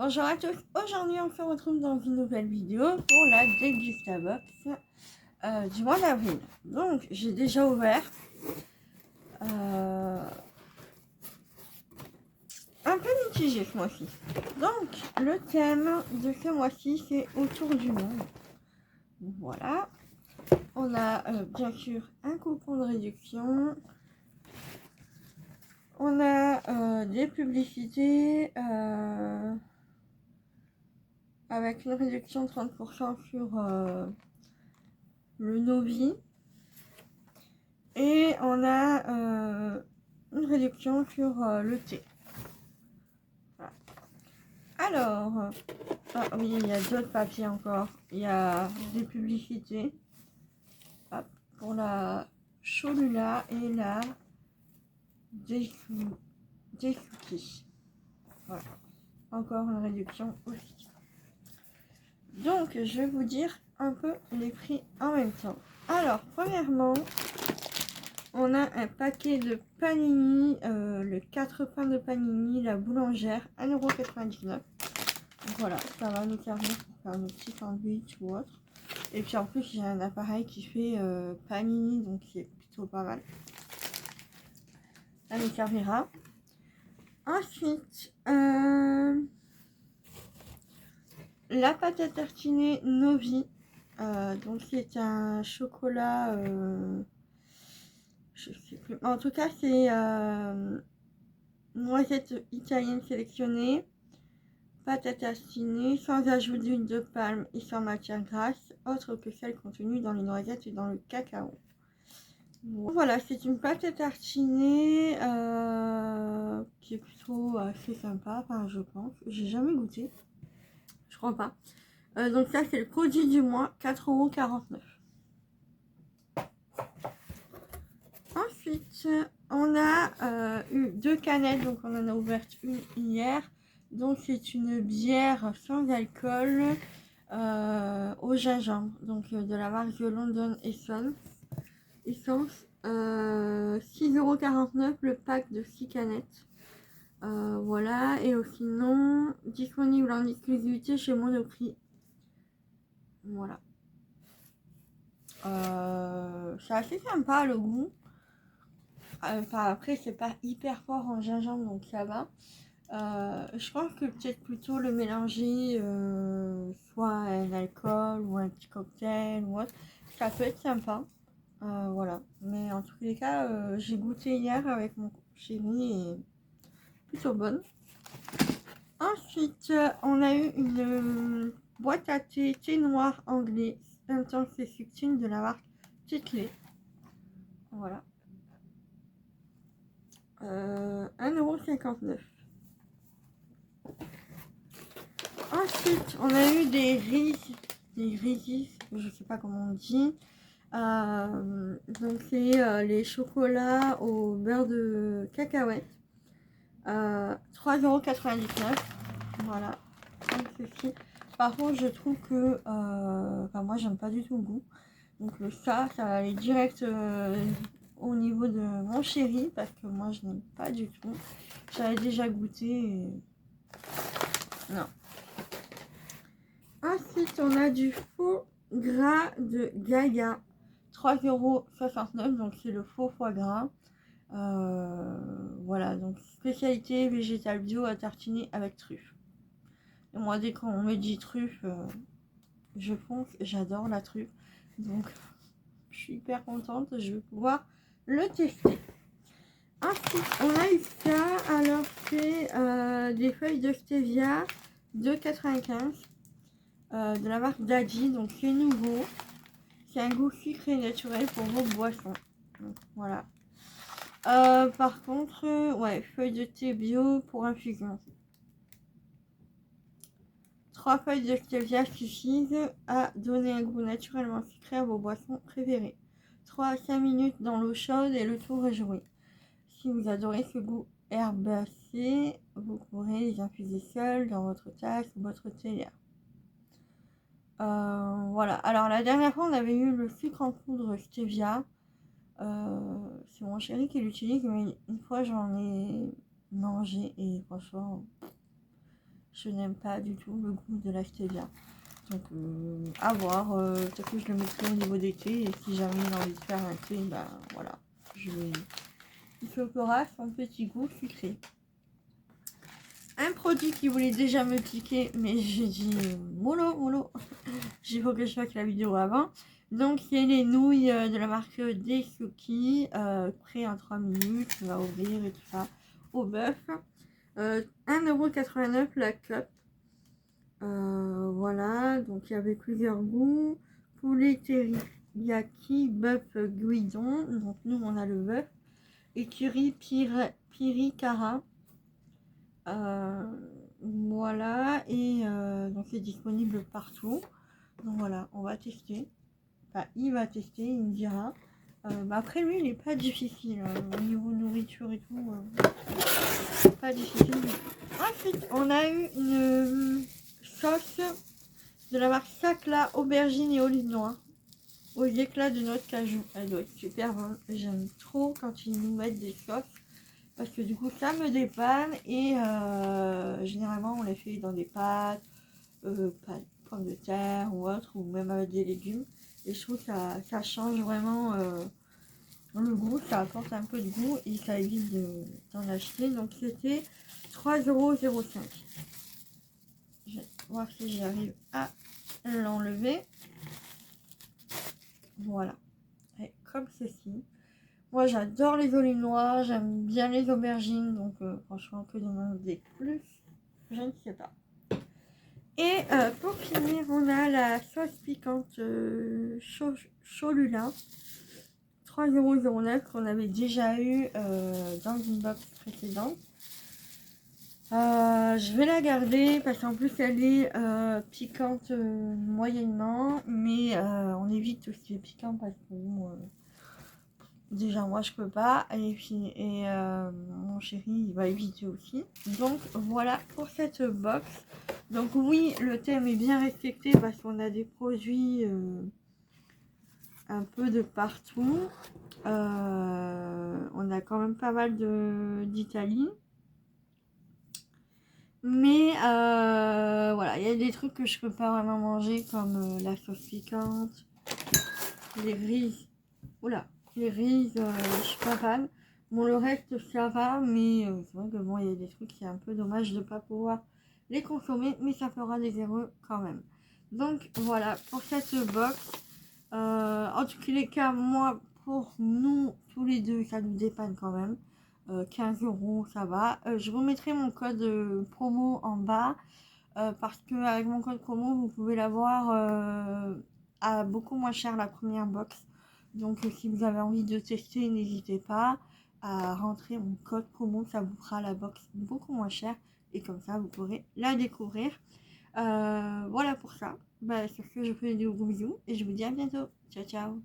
Bonjour à tous, aujourd'hui on se retrouve dans une nouvelle vidéo pour la Degustabox du mois d'avril. Donc j'ai déjà ouvert un peu mitigé ce mois-ci. Donc le thème de ce mois-ci c'est autour du monde. Voilà, on a bien sûr un coupon de réduction. On a des publicités avec une réduction de 30% sur le Novi. Et on a une réduction sur le thé. Voilà. Alors, ah oui, il y a d'autres papiers encore. Il y a des publicités pour la Cholula et la Desuki. Voilà. Encore une réduction aussi. Donc, je vais vous dire un peu les prix en même temps. Alors, premièrement, on a un paquet de panini, le 4 pains de panini, la boulangère, 1,99 €. Voilà, ça va nous servir pour faire nos petits sandwichs ou autre. Et puis en plus, j'ai un appareil qui fait panini, donc c'est plutôt pas mal. Ça nous servira. Ensuite, la pâte à tartiner Novi. Donc c'est un chocolat... je sais plus. En tout cas, c'est noisette italienne sélectionnée, pâte à tartiner, sans ajout d'huile de palme et sans matière grasse, autre que celle contenue dans les noisettes et dans le cacao. Voilà, c'est une pâte à tartiner qui est plutôt assez sympa, enfin je pense. J'ai jamais goûté, je crois pas. Donc ça c'est le produit du mois, 4,49 €. Ensuite, on a eu 2 canettes, donc on en a ouvert une hier. Donc c'est une bière sans alcool au gingembre, donc de la marque de London Essence. 6,49 € le pack de 6 canettes. Voilà, et sinon disponible en exclusivité chez Monoprix. Voilà. C'est assez sympa le goût. Enfin, après, c'est pas hyper fort en gingembre, donc ça va. Je pense que peut-être plutôt le mélanger soit un alcool ou un petit cocktail ou autre, ça peut être sympa. Voilà, mais en tous les cas, j'ai goûté hier avec mon chéri et plutôt bonne. Ensuite, on a eu une boîte à thé noir anglais intense et subtil de la marque Tetley. Voilà. 1,59 €. Ensuite, on a eu des riz, je sais pas comment on dit. Donc c'est les chocolats au beurre de cacahuète. 3,99 €. Voilà. Donc, ceci. Par contre, je trouve que moi j'aime pas du tout le goût. Donc ça va aller direct au niveau de mon chéri parce que moi je n'aime pas du tout. J'avais déjà goûté et... non. Ensuite, on a du faux gras de Gaïa, 3,69 €, donc c'est le faux foie gras. Voilà, donc spécialité végétale bio à tartiner avec truffe. Et moi, dès qu'on me dit truffe, je pense, j'adore la truffe. Donc, je suis hyper contente, je vais pouvoir le tester. Ensuite, on a eu ça, alors c'est des feuilles de stevia, 2,95 €, de la marque Daddy, donc c'est nouveau. C'est un goût sucré naturel pour vos boissons. Donc, voilà. Par contre, ouais, feuilles de thé bio pour infusion. 3 feuilles de stevia suffisent à donner un goût naturellement sucré à vos boissons préférées. 3 à 5 minutes dans l'eau chaude et le tour est joué. Si vous adorez ce goût herbacé, vous pourrez les infuser seuls dans votre tasse ou votre théière. Voilà. Alors la dernière fois, on avait eu le sucre en poudre stevia. C'est mon chéri qui l'utilise, mais une fois j'en ai mangé et franchement, Je n'aime pas du tout le goût de la stevia. Donc à voir, peut-être que je le mettrai au niveau des thés et si jamais j'ai envie de faire un thé, ben voilà, il fera son petit goût sucré. Un produit qui voulait déjà me piquer, mais j'ai dit mollo, il faut que je fasse la vidéo avant. Donc c'est les nouilles de la marque Desuki, prêt en 3 minutes, on va ouvrir et tout ça, au bœuf. 1,89 € la cup. Voilà, donc il y avait plusieurs goûts. Poulet teriyaki, bœuf guidon, donc nous on a le bœuf. Et curry piri cara. Voilà, et donc c'est disponible partout. Donc voilà, on va tester. Enfin, il va tester, il me dira. Après lui, il est pas difficile au niveau nourriture et tout. Pas difficile. Ensuite, on a eu une sauce de la marque Sakla, aubergine et olive noire aux éclats de noix de cajou. Elle doit être super bonne. J'aime trop quand ils nous mettent des sauces parce que du coup ça me dépanne et généralement on les fait dans des pâtes, pommes de terre ou autre, ou même avec des légumes, et je trouve que ça change vraiment le goût, ça apporte un peu de goût et ça évite d'en acheter. Donc c'était 3,05 €. Je vais voir si j'arrive à l'enlever. Voilà, et comme ceci. Moi j'adore les olives noires, j'aime bien les aubergines, donc franchement que demander plus, je ne sais pas. Et pour finir, on a la sauce piquante Cholula, 3,09 € qu'on avait déjà eu dans une box précédente. Je vais la garder parce qu'en plus elle est piquante moyennement, mais on évite tout ce qui est piquant parce que déjà moi je peux pas, et puis mon chéri il va éviter aussi. Donc voilà pour cette box. Donc oui, le thème est bien respecté parce qu'on a des produits un peu de partout. On a quand même pas mal d'Italie. Mais voilà, il y a des trucs que je peux pas vraiment manger comme la sauce piquante, les riz. Oula, les riz, je suis pas fan. Bon, le reste ça va, mais c'est vrai que bon, il y a des trucs qui est un peu dommage de pas pouvoir les consommer, mais ça fera des erreurs quand même. Donc voilà pour cette box. En tous les cas, moi, pour nous tous les deux, ça nous dépanne quand même. 15 € ça va. Je vous mettrai mon code promo en bas parce que avec mon code promo vous pouvez l'avoir à beaucoup moins cher la première box. Donc si vous avez envie de tester, n'hésitez pas à rentrer mon code promo, ça vous fera la box beaucoup moins cher et comme ça vous pourrez la découvrir. Voilà pour ça. Sur ce, je vous fais des gros bisous et je vous dis à bientôt. Ciao ciao.